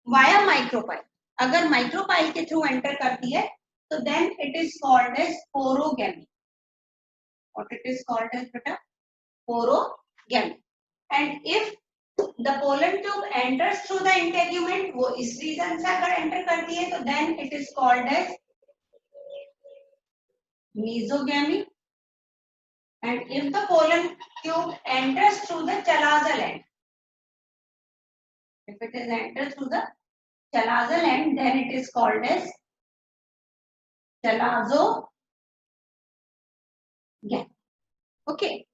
Via micropyle, अगर micropyle के through enter करती है तो then it is called as porogamy. What it is called as beta? Porogamy. And if the pollen tube enters through the integument, वो इस reason से अगर enter करती है तो then it is called as mesogamy. And if the pollen tube enters through the chalazal end, if it is entered through the chalazal end, then it is called as chalazogamy. Okay,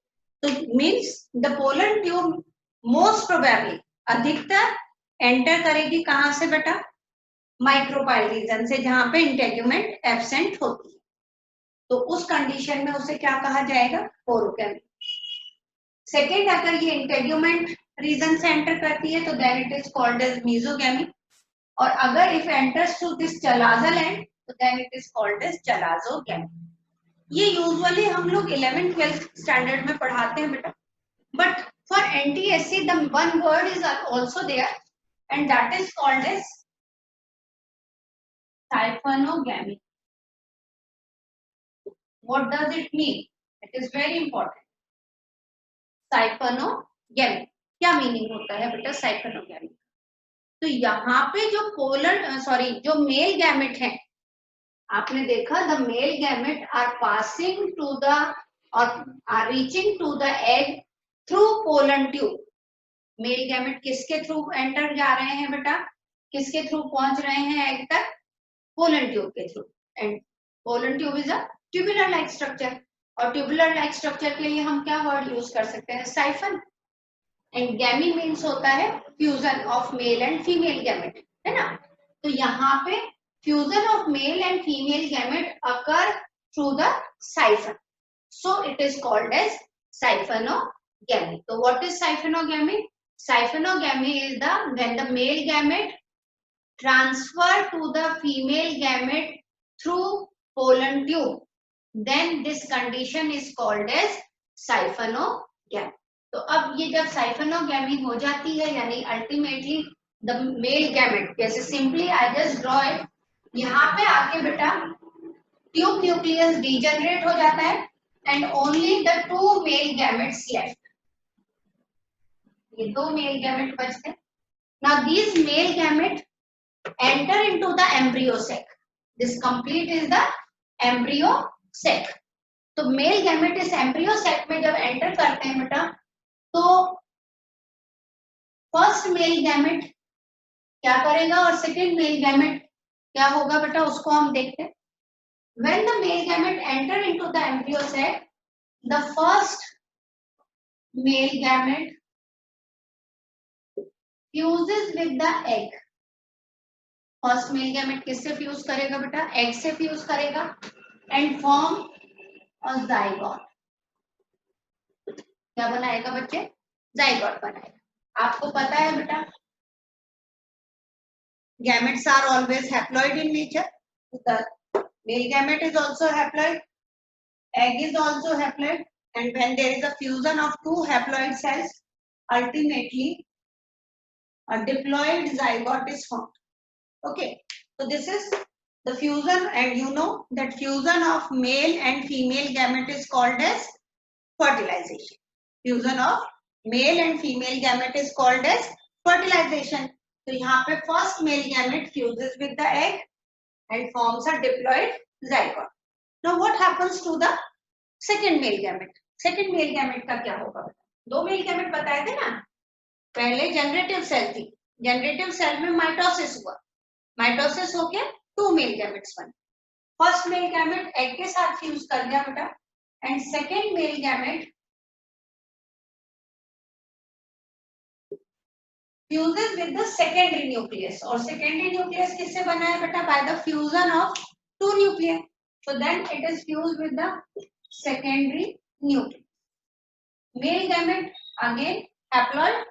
so means the pollen tube most probably अधिकतर enter करेगी कहां से बेटा? Micropyle reason से, जहां पे integument absent होती है. तो उस कंडीशन में उसे क्या कहा जाएगा? पोरोगैमी. सेकेंड, अगर ये इंटेग्यूमेंट रीजन से एंटर करती है तो then it is called as mesogamy. और अगर if enters through this chalazal end तो then it is called as chalazogamy. ये यूजुअली हम लोग 11th 12th स्टैंडर्ड में पढ़ाते हैं बेटा. But for NTSC the one word is also there and that is called as siphonogamy. What does it mean? It is very important. Siphonogamy क्या meaning होता है बेटा साइफोनोगैमी? तो यहाँ पे जो जो मेल गैमेट है, आपने देखा the male gamete are passing to the और are reaching to the egg through pollen tube. Male gamete किसके थ्रू एंटर जा रहे हैं बेटा? किसके थ्रू पहुंच रहे हैं एग तक? पोलन ट्यूब के through. And pollen tube is a tubular like structure. और ट्यूबुलर लाइक स्ट्रक्चर के लिए हम क्या वर्ड यूज कर सकते हैं? साइफन. एंड गैमी मीन्स होता है fusion of male and female gamete, है ना? तो यहाँ पे fusion of male and female gamete occur through the siphon, so it is called as siphonogamy. So what is siphonogamy? Siphonogamy is when the male gamete transfer to the female gamete through pollen tube. Then this condition is called as siphonogamy. तो अब ये जब siphonogamy हो जाती है, यानी ultimately the male gamete, जैसे simply I just draw it, यहाँ पे आके बेटा ट्यूब न्यूक्लियस डिजेनरेट हो जाता है and only the two male gametes left. ये दो मेल गैमेट बचते हैं. Now these male gametes enter into the embryo sac. This complete is the embryo sac. तो मेल गैमेट इस embryo sac में जब एंटर करते हैं बेटा, तो फर्स्ट मेल गैमेट क्या करेगा और सेकेंड मेल गैमेट क्या होगा बेटा, उसको हम देखते हैं. When the male gamete enter into the embryo sac, the first male gamete fuses with the egg. First male gamete किससे फ्यूज करेगा बेटा? एग से फ्यूज करेगा and form a zygote. क्या बनाएगा बच्चे? zygote बनाएगा. आपको पता है बेटा gametes are always haploid in nature. The male gamete is also haploid, egg is also haploid, and when there is a fusion of two haploid cells, ultimately a diploid zygote is formed. Okay, so this is the fusion, and you know that fusion of male and female gamete is called as fertilization. Fusion of male and female gamete is called as fertilization. So यहाँ पे first male gamete fuses with the egg and forms a diploid zygote. Now what happens to the second male gamete? Second male gamete का क्या होगा? दो male gamete बताए थे ना, पहले जनरेटिव सेल थी, जनरेटिव सेल में माइटोसिस हुआ, माइटोसिस हो गया, टू मेल गैमेट्स बने. फर्स्ट मेल गैमेट एग के साथ फ्यूज कर गया बेटा, and second male gamete fuses with the secondary nucleus. और सेकेंडरी न्यूक्लियस किससे बना है बेटा? By the fusion of two nuclear. So then it is fused with the secondary nucleus. Male gamete again haploid.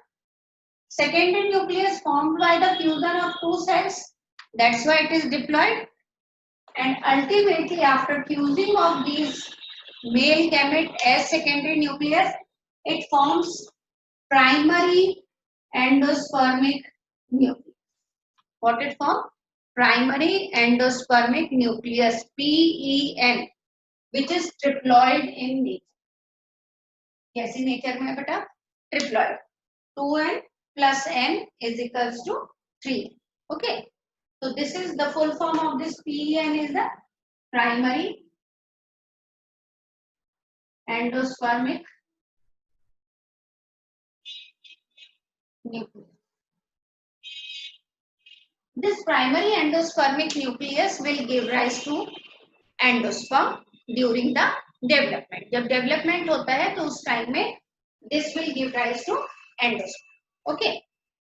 Secondary nucleus formed by the fusion of two cells. That's why it is diploid. And ultimately, after fusing of these male gamete as secondary nucleus, it forms primary endospermic nucleus. What it form? Primary endospermic nucleus, PEN, which is triploid in nature. कैसी nature में है बेटा? Triploid. 2n plus n is equals to 3. Okay. So this is the full form of this PEN is the primary endospermic nucleus. This primary endospermic nucleus will give rise to endosperm during the development. जब development होता है तो उस time में this will give rise to endosperm. Okay.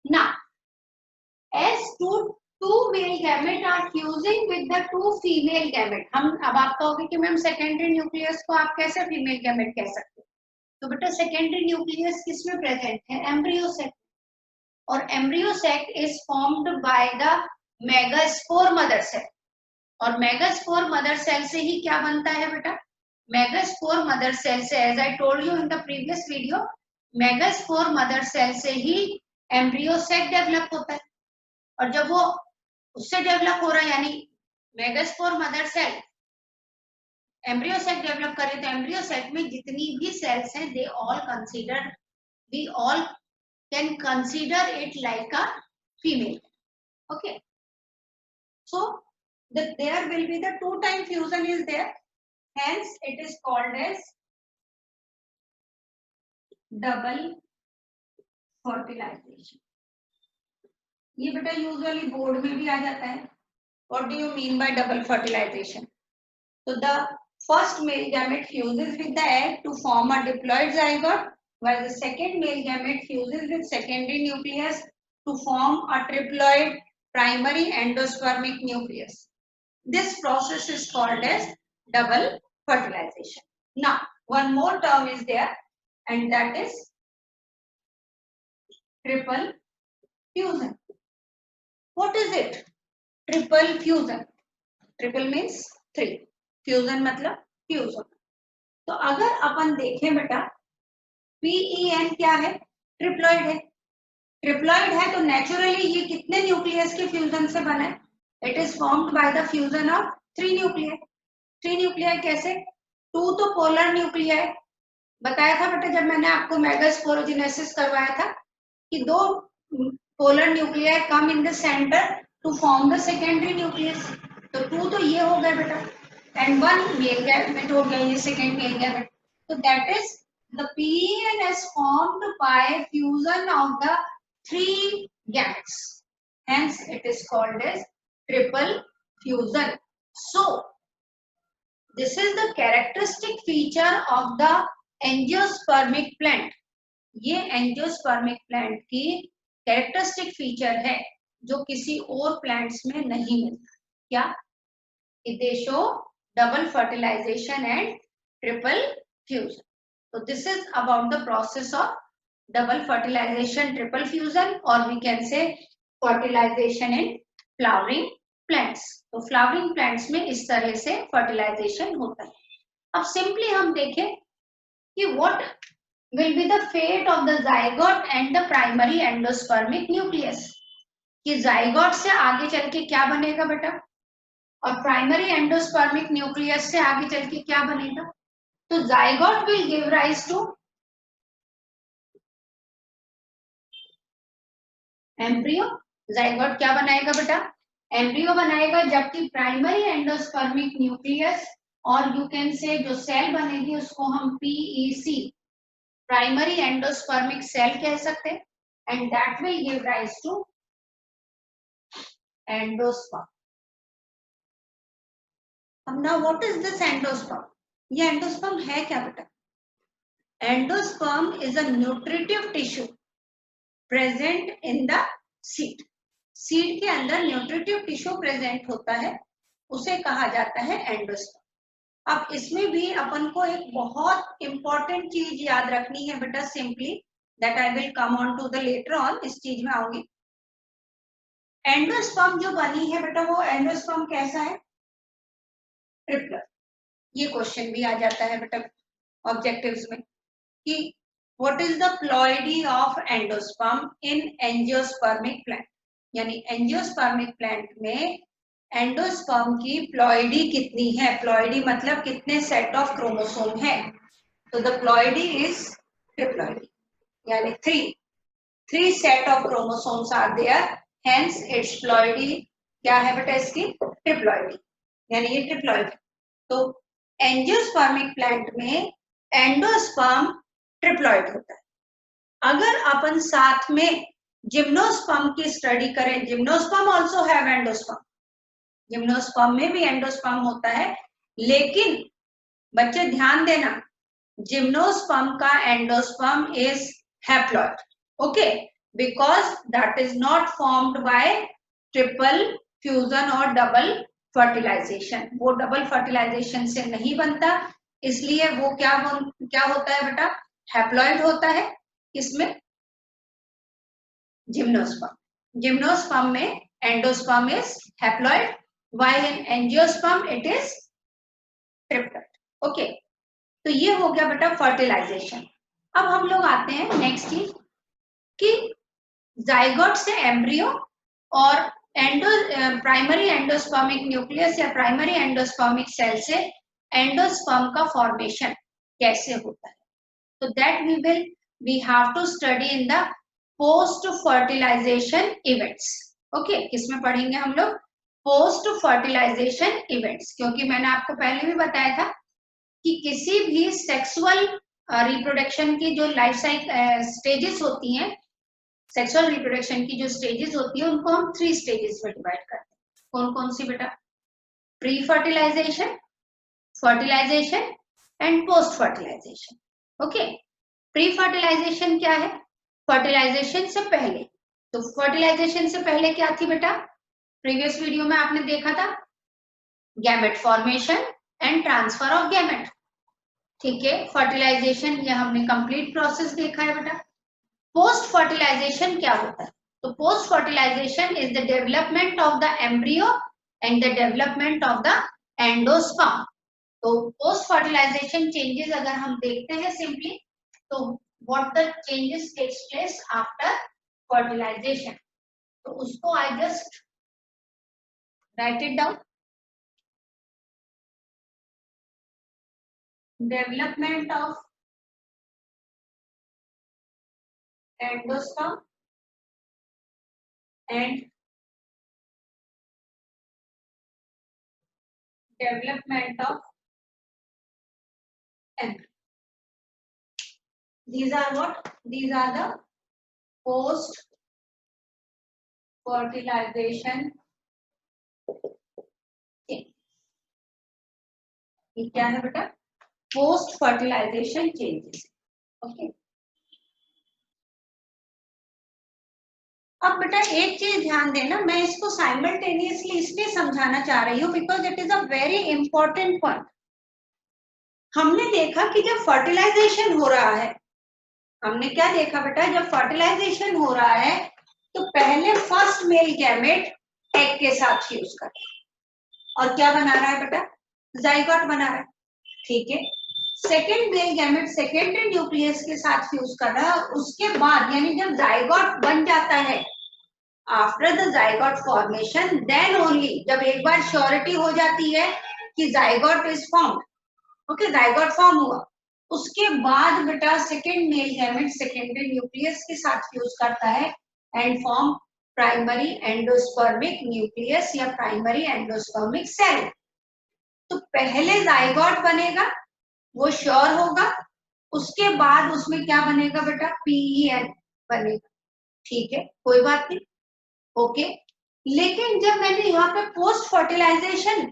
Now, as two male gamete are fusing with the two female gamete, हम अब आप कहोगे कि मैम secondary nucleus को आप कैसे female gamete कह सकते हो? तो बेटा secondary nucleus किसमें present है? Embryo sac. और embryo sac is formed by the megaspore mother cell. और megaspore mother cell से ही क्या बनता है बेटा? megaspore mother cell से, as I told you in the previous video, megaspore mother cell से ही embryo sac develop होता है. और जब वो उससे डेवलप हो रहा है यानी megaspore mother cell embryo sac develop करे तो एम्ब्रियो सेक में जितनी भी सेल्स हैं they all consider we all can consider it like a female. Okay. So there will be the two time fusion is there, hence it is called as double fertilization. ये बेटा usually board में भी आ जाता है. What do you mean by double fertilization? So the first male gamete fuses with the egg to form a diploid zygote, while the second male gamete fuses with secondary nucleus to form a triploid primary endospermic nucleus. This process is called as double fertilization. Now, one more term is there, and that is triple fusion. What is it? Triple fusion. Triple means 3. Fusion मतलब fuse होना. तो अगर अपन देखें बेटा PEN क्या है? Triploid है. Triploid है तो नेचुरली ये कितने न्यूक्लियस के फ्यूजन से बना है? It is formed by the fusion of 3 nuclei. 3 nuclei कैसे? 2 तो पोलर न्यूक्लियाई. बताया था बेटा जब मैंने आपको मेगास्पोरोजेनेसिस करवाया था कि 2 polar nuclei come in the centre to form the secondary nucleus. तो 2 तो ये हो गए बेटा and 1 male gamete हो गया ये second male gamete. So that is the PEN is formed by fusion of the 3 gametes. Hence it is called as triple fusion. So this is the characteristic feature of the angiospermic plant. ये angiospermic plant की characteristic feature है जो किसी और plants में नहीं मिलता. क्या? They show double fertilisation and triple fusion. तो this is about the process of double fertilisation triple fusion और we can say fertilisation in flowering plants. तो फ्लावरिंग प्लांट्स में इस तरह से फर्टिलाइजेशन होता है. अब सिंपली हम देखें कि what will be the fate of the zygote and the primary endospermic nucleus. कि जाइगोट से आगे चल के क्या बनेगा बेटा और प्राइमरी एंडोस्पर्मिक न्यूक्लियस से आगे चल के क्या बनेगा. तो zygote will give rise to embryo. Zygote क्या बनाएगा बेटा? एम्ब्रियो बनाएगा. जबकि प्राइमरी एंडोस्पर्मिक न्यूक्लियस और यू कैन से जो सेल बनेगी उसको हम PEC प्राइमरी एंडोस्पर्मिक सेल कह सकते हैं and that will give rise to endosperm. अब now what is this endosperm? ये एंडोस्पर्म है क्या बेटा? Endosperm is a nutritive tissue present in the seed. Seed के अंदर न्यूट्रिटिव टिश्यू प्रेजेंट होता है, उसे कहा जाता है एंडोस्पर्म. अब इसमें भी अपन को एक बहुत इंपॉर्टेंट चीज याद रखनी है बेटा, simply that I will come on to the later on, इस चीज में आऊंगी. एंडोस्पर्म जो बनी है बेटा वो एंडोस्पर्म कैसा है? ट्रिपल. ये क्वेश्चन भी आ जाता है बेटा ऑब्जेक्टिव्स में कि what is the ploidy of endosperm in angiospermic plant. यानी एंजियोस्पर्मिक प्लांट में एंडोस्पर्म की प्लॉइडी कितनी है, प्लॉइडी मतलब कितने सेट ऑफ क्रोमोसोम है, तो द प्लॉइडी इज ट्रिप्लॉइडी, यानी three set of chromosomes are there, hence its ploidy क्या है बेटा इसकी, ट्रिप्लॉइडी, यानी ये ट्रिप्लॉइड। तो एंजियोस्पर्मिक प्लांट में एंडोस्पर्म ट्रिप्लॉइड होता है। अगर अपन साथ में जिम्नोस्पर्म की स्टडी करें, gymnosperm also have endosperm, gymnosperm में भी एंडोस्पर्म होता है, लेकिन बच्चे ध्यान देना जिम्नोस्पर्म का endosperm is haploid, okay, because that is not formed by triple fusion और डबल फर्टिलाइजेशन, वो डबल फर्टिलाइजेशन से नहीं बनता, इसलिए वो क्या होता है बेटा, हैप्लॉइड होता है। इसमें जिम्नोस्पर्म में endosperm is haploid, while in angiosperm it is triploid, okay. तो ये हो गया बेटा फर्टिलाइजेशन। अब हम लोग आते हैं नेक्स्ट चीज कि जाइगोट से एम्ब्रियो और प्राइमरी एंडोस्पर्मिक न्यूक्लियस या प्राइमरी एंडोस्पर्मिक सेल से एंडोस्पर्म का फॉर्मेशन कैसे होता है, तो that we have to study in the post fertilization events, okay. किसमें पढ़ेंगे हम लोग, पोस्ट फर्टिलाइजेशन इवेंट्स, क्योंकि मैंने आपको पहले भी बताया था कि किसी भी सेक्सुअल रिप्रोडक्शन की जो लाइफ साइकिल स्टेजेस होती हैं, सेक्सुअल रिप्रोडक्शन की जो स्टेजेस होती है उनको हम 3 स्टेजेस में डिवाइड करते हैं। कौन कौन सी बेटा, pre fertilization, fertilization and post fertilization, okay. Pre fertilization क्या है, फर्टिलाइजेशन से पहले, तो फर्टिलाइजेशन से पहले क्या थी बेटा, प्रीवियस वीडियो में आपने देखा था gamete formation and transfer of gamete, ठीक है। फर्टिलाइजेशन ये हमने कंप्लीट प्रोसेस देखा है बेटा। पोस्ट फर्टिलाइजेशन क्या होता है, तो post fertilization is the development of the embryo and the development of the endosperm. तो पोस्ट फर्टिलाइजेशन चेंजेस अगर हम देखते हैं सिंपली, तो what the changes takes place after fertilization, तो उसको I just write it down. Development of endosperm and development of embryo. These are what? These are the post fertilization. ये क्या है बेटा, पोस्ट फर्टिलाइजेशन चेंजेस, ओके। अब बेटा एक चीज ध्यान देना, मैं इसको साइमल्टेनियसली इसलिए समझाना चाह रही हूँ because it is a very important point. हमने देखा कि जब फर्टिलाइजेशन हो रहा है, हमने क्या देखा बेटा, जब फर्टिलाइजेशन हो रहा है तो पहले फर्स्ट मेल गैमेट एग के साथ फ्यूज करता है और क्या बना रहा है बेटा, जाइगोट बना रहा है, ठीक है। Second male gamete secondary nucleus के साथ फ्यूज कर रहा है, उसके बाद यानी जब जाइगोट बन जाता है, after the zygote formation, then only, जब एक बार श्योरिटी हो जाती है कि zygote is formed, okay, zygote form हुआ, उसके बाद बेटा second male gamete secondary nucleus के साथ फ्यूज करता है and form primary endospermic nucleus या प्राइमरी एंडोस्पर्मिक सेल। तो पहले जाइगोट बनेगा, वो श्योर होगा, उसके बाद उसमें क्या बनेगा बेटा, PEN बनेगा, ठीक है, कोई बात नहीं, ओके। लेकिन जब मैंने यहाँ पे पोस्ट फर्टिलाइजेशन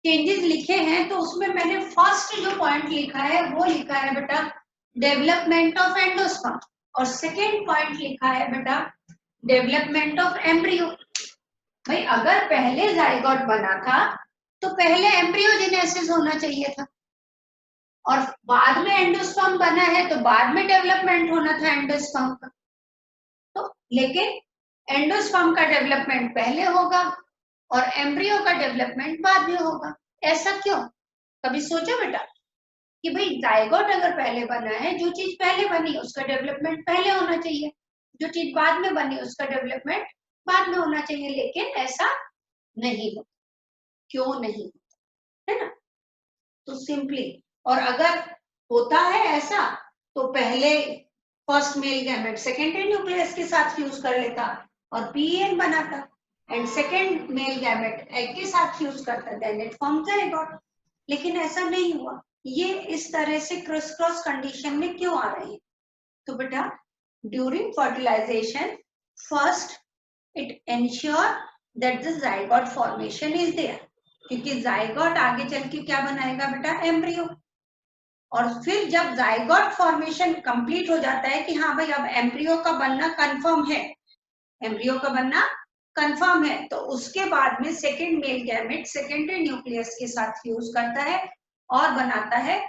चेंजेस लिखे हैं तो उसमें मैंने फर्स्ट जो पॉइंट लिखा है वो लिखा है बेटा डेवलपमेंट ऑफ एंडोस्पर्म, और सेकेंड पॉइंट लिखा है बेटा डेवलपमेंट ऑफ एम्ब्रियो। भाई अगर पहले जाइगोट बना था तो पहले एम्ब्रियोजेनेसिस होना चाहिए था, और बाद में एंडोस्पर्म बना है तो बाद में डेवलपमेंट होना था एंडोस्पर्म का। तो लेकिन एंडोस्पर्म का डेवलपमेंट पहले होगा और एम्ब्रियो का डेवलपमेंट बाद में होगा, ऐसा क्यों? कभी सोचा बेटा कि भाई जाइगोट अगर पहले बना है, जो चीज पहले बनी उसका डेवलपमेंट पहले होना चाहिए, जो चीज बाद में बनी उसका डेवलपमेंट बाद में होना चाहिए, लेकिन ऐसा नहीं होता। क्यों नहीं होता, है ना? तो सिंपली, और अगर होता है ऐसा तो पहले first male gamete secondary nucleus के साथ फ्यूज कर लेता और पीएन बनाता, and second male gamete egg के साथ फ्यूज करता, देन इट फॉर्म जाइगोट। लेकिन ऐसा नहीं हुआ। ये इस तरह से क्रॉस क्रॉस कंडीशन में क्यों आ रहे हैं? तो बेटा during fertilization first it ensure that the zygote formation is there, क्योंकि जाइगोट आगे चल के क्या बनाएगा बेटा? एम्ब्रियो। और फिर जब जाइगोट फॉर्मेशन कंप्लीट हो जाता है कि हाँ भाई अब एम्ब्रियो का बनना कंफर्म है, एम्ब्रियो का बनना कंफर्म है, तो उसके बाद में second male gamete secondary nucleus के साथ फ्यूज करता है और बनाता है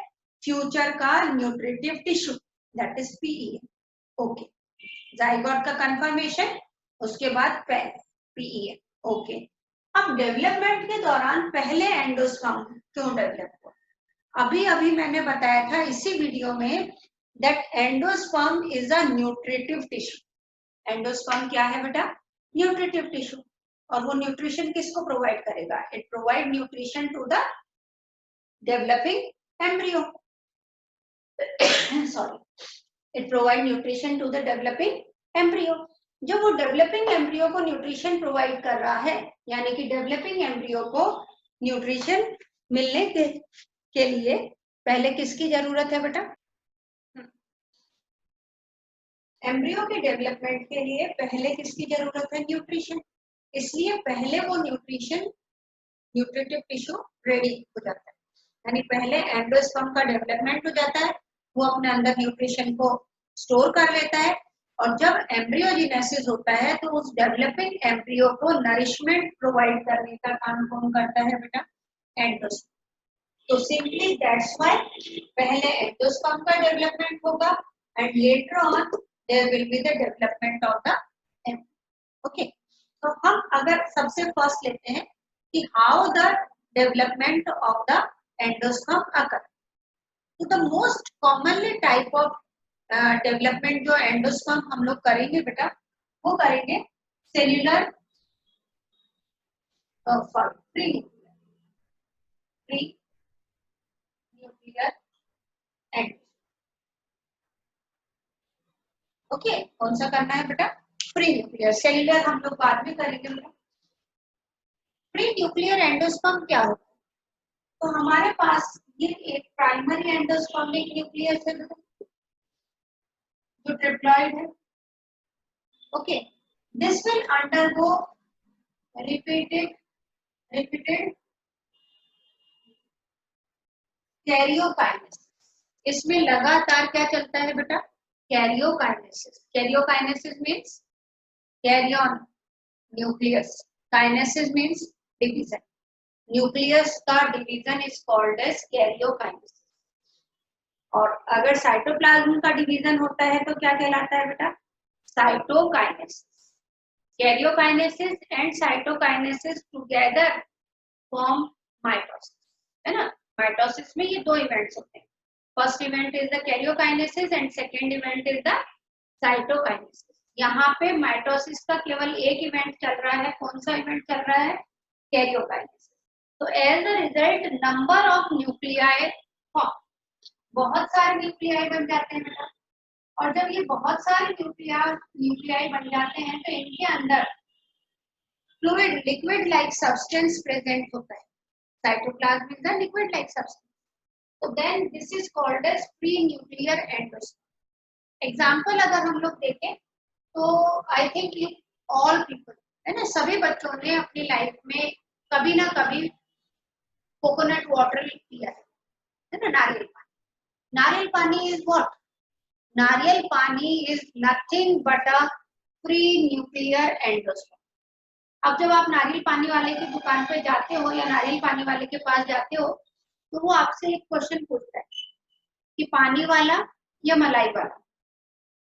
फ्यूचर का nutritive tissue, that is PEA. Okay, zygote का कंफर्मेशन, उसके बाद पीईए। ओके, अब डेवलपमेंट के दौरान पहले एंडोस्पर्म क्यों डेवलप हुआ? अभी अभी मैंने बताया था इसी वीडियो में that endosperm is a nutritive tissue. Endosperm क्या है बेटा? Nutritive tissue. और वो न्यूट्रिशन किसको प्रोवाइड करेगा? It provide nutrition to the developing embryo. Sorry, it provide nutrition to the developing embryo. जो वो डेवलपिंग एम्ब्रियो को न्यूट्रिशन प्रोवाइड कर रहा है, यानी कि डेवलपिंग एम्ब्रियो को न्यूट्रिशन मिलने के लिए पहले किसकी जरूरत है बेटा? एम्ब्रियो के डेवलपमेंट के लिए पहले किसकी जरूरत है? न्यूट्रिशन। इसलिए पहले वो न्यूट्रिशन न्यूट्रिटिव टिश्यू रेडी हो जाता है, यानी पहले एंडोस्पर्म का डेवलपमेंट हो जाता है, वो अपने अंदर न्यूट्रिशन को स्टोर कर लेता है, और जब एम्ब्रियोजेनेसिस होता है तो उस डेवलपिंग एम्ब्रियो को नरिशमेंट प्रोवाइड करने का काम कौन करता है बेटा? एंडोस्पर्म। तो सिंपली दैट्स व्हाई पहले एंडोस्पर्म का डेवलपमेंट होगा and later on there will be the development of the embryo. Okay, तो हम अगर सबसे फर्स्ट लेते हैं कि how the development of the endosperm occur, तो the most commonly type of development जो एंडोस्पर्म हम लोग करेंगे बेटा, वो करेंगे cellular pre nuclear and. Okay, कौन सा करना है बेटा? Pre nuclear. सेल्यूलर हम लोग बाद में करेंगे बेटा। प्री न्यूक्लियर एंडोस्पर्म क्या होता है? तो हमारे पास ये एक प्राइमरी एंडोस्पर्मिक न्यूक्लियस है जो ट्रिप्लॉइड है। Okay, this will undergo repeated karyokinesis. इसमें लगातार क्या चलता है बेटा? Karyokinesis. Karyokinesis means karyon nucleus, kinesis means division. Nucleus का division is called as karyokinesis. और अगर साइटोप्लाज्म का डिवीजन होता है तो क्या कहलाता है बेटा? Cytokinesis. Karyokinesis and cytokinesis together form mitosis, है ना? माइटोसिस में ये दो इवेंट्स होते हैं। First event is the karyokinesis and second event is the cytokinesis. यहाँ पे माइटोसिस का केवल एक इवेंट चल रहा है। कौन सा इवेंट चल रहा है? कैरियोकाइनेसिस। तो as a result number of nuclei form, बहुत सारे न्यूक्लियाई बन जाते हैं बेटा। और जब ये बहुत सारे न्यूक्लियाई बन जाते हैं तो इनके अंदर fluid liquid like substance present होता है। Cytoplasm is the liquid like substance, so then this is called as pre-nuclear endosperm। Example अगर हम लोग देखें तो आई थिंक ऑल पीपल, है ना, सभी बच्चों ने अपनी लाइफ में कभी ना कभी कोकोनट वाटर पिया है ना? नारियल पानी। नारियल पानी इज व्हाट? नारियल पानी is nothing but a pre nuclear endosperm. अब जब आप नारियल पानी वाले की दुकान पे जाते हो या नारियल पानी वाले के पास जाते हो तो वो आपसे एक क्वेश्चन पूछता है कि पानी वाला या मलाई वाला,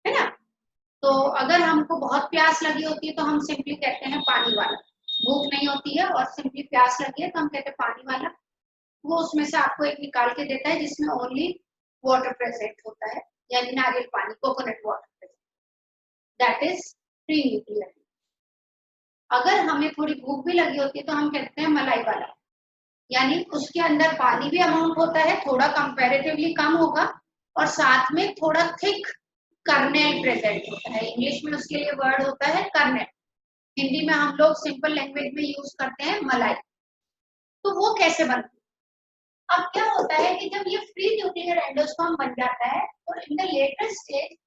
है ना? तो अगर हमको बहुत प्यास लगी होती है तो हम सिंपली कहते हैं पानी वाला। भूख नहीं होती है और सिंपली प्यास लगी है तो हम कहते हैं पानी वाला। वो उसमें से आपको एक निकाल के देता है जिसमें ओनली वाटर प्रेजेंट होता है, यानी नारियल पानी, coconut water present, that is pre nuclear. अगर हमें थोड़ी भूख भी लगी होती है तो हम कहते हैं मलाई वाला, यानी उसके अंदर पानी भी अमाउंट होता है, थोड़ा कंपैरेटिवली कम होगा, और साथ में थोड़ा थिक कर्नेल प्रेजेंट होता है। इंग्लिश में उसके लिए वर्ड होता है कर्नेल, हिंदी में हम लोग सिंपल लैंग्वेज में यूज करते हैं मलाई। तो वो कैसे बनती है? अब क्या होता है कि जब ये फ्री न्यूक्लियर एंडोस्पर्म बन जाता है तो in the later stage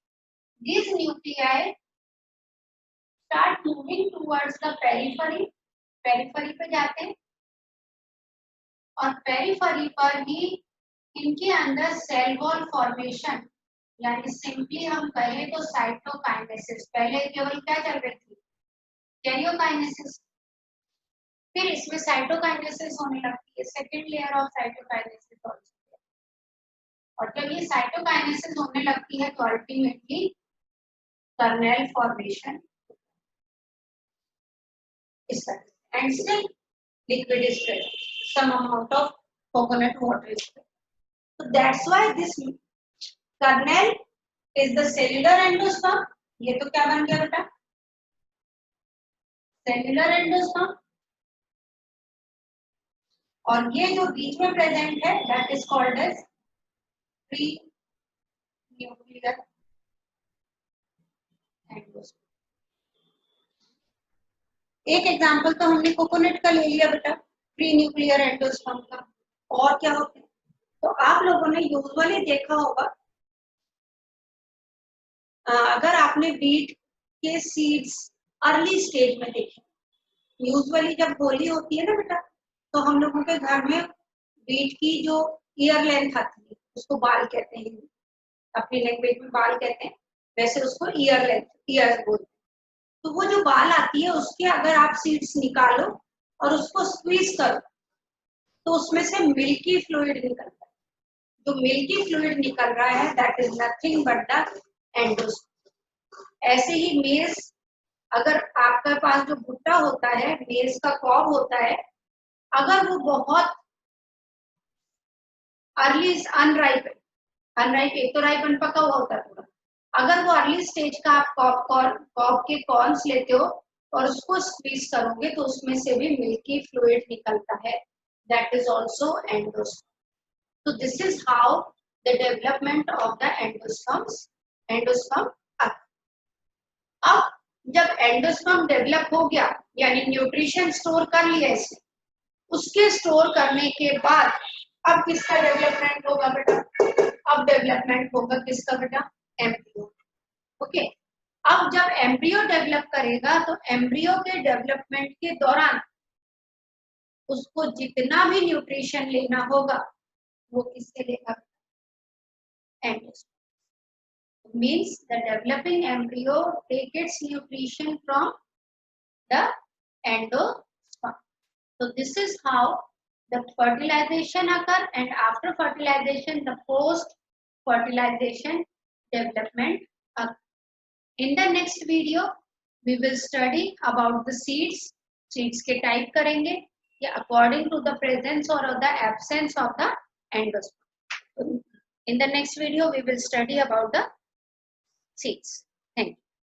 this nuclei start moving towards the periphery, periphery पे जाते हैं, और पेरिफेरी पर ही इनके अंदर सेल वॉल फॉर्मेशन, यानी सिंपली हम कहें तो साइटोकाइनेसिस, पहले केवल क्या चल रही थी, कैरियोकाइनेसिस, फिर इसमें साइटोकाइनेसिस होने लगती है, second layer of cytokinesis also. और जब ये साइटोकाइनेसिस होने लगती है तो अल्टीमेटली कर्नेल फॉर्मेशन इस तरह, and still liquid is present, some amount of coconut water is present. So that's why this kernel is the cellular endosperm. ये तो क्या बन गया बेटा, सेल्युलर एंडोस्पर्म, और ये जो बीच में प्रेजेंट है that is called as pre nuclear endosperm. एक एग्जांपल तो हमने कोकोनट का ले लिया बेटा, प्री न्यूक्लियर एंडोस्पर्म का। और क्या होते हैं, तो आप लोगों ने यूजुअली देखा होगा, अगर आपने बीट के सीड्स अर्ली स्टेज में देखे, यूजुअली जब होली होती है ना बेटा, तो हम लोगों के घर में बीट की जो ईयर लेंथ आती है उसको बाल कहते हैं, अपनी लैंग्वेज में बाल कहते हैं, वैसे उसको ईयर लेंथ, ईयर बोलते हैं। तो वो जो बाल आती है उसके अगर आप सीड्स निकालो और उसको स्क्वीज करो तो उसमें से मिल्की फ्लूइड निकलता है। जो मिल्की फ्लूइड निकल रहा है that is nothing but the endosperm. ऐसे ही मेज, अगर आपके पास जो भुट्टा होता है, मेज का कॉब होता है, अगर वो बहुत अर्ली अनराइप, अनराइप एक तो राइप अनपका हुआ होता है पूरा, अगर वो अर्ली स्टेज का आप कॉब के कॉर्न्स लेते हो और उसको स्क्वीज करोगे तो उसमें से भी मिल्की फ्लूइड निकलता है, दैट इज आल्सो एंडोस्पर्म। तो this is how the development of the endosperm. अब जब एंडोस्पर्म डेवलप हो गया, यानी न्यूट्रिशन स्टोर कर लिया इसने, उसके स्टोर करने के बाद अब किसका डेवलपमेंट होगा बेटा, अब डेवलपमेंट होगा किसका बेटा, एम्ब्रियो। ओके, अब जब एम्ब्रियो डेवलप करेगा तो एम्ब्रियो के डेवलपमेंट के दौरान उसको जितना भी न्यूट्रिशन लेना होगा वो किससे लेगा, endosperm. Means the developing embryo take its nutrition from the endosperm. So this is how the fertilization occur, and after fertilization the post fertilization development occur. In the next video we will study about the seeds. Seeds के type करेंगे या according to the presence or the absence of the endosperm. In the next video we will study about the seeds. Thank you.